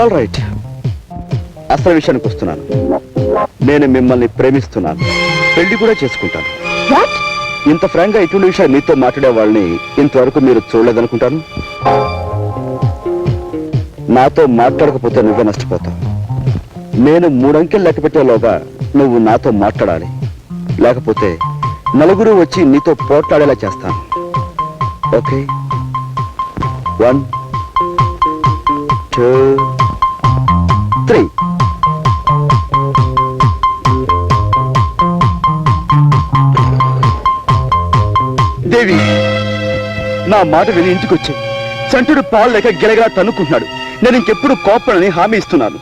All right, అసలు విషయానికి వస్తున్నాను. నేను మిమ్మల్ని ప్రేమిస్తున్నాను, పెళ్లి కూడా చేసుకుంటాను. ఇంత ఫ్రాంక్ గా ఇటువంటి విషయాలు మీతో మాట్లాడే వాళ్ళని ఇంతవరకు మీరు చూడలేదనుకుంటాను. నాతో మాట్లాడకపోతే నువ్వే నష్టపోతావు. నేను 3 అంకెలు లెక్క పెట్టేలోగా నువ్వు నాతో మాట్లాడాలి, లేకపోతే నలుగురు వచ్చి నీతో పోట్లాడేలా చేస్తాను. ఓకే? 1 2 3. దేవి, నా మాట విని ఇంటికి వచ్చి చంటుడు పాలు లేక గిలగిలా తన్నుకుంటున్నాడు. నేను ఇంకెప్పుడు కోపడని హామీ ఇస్తున్నాను.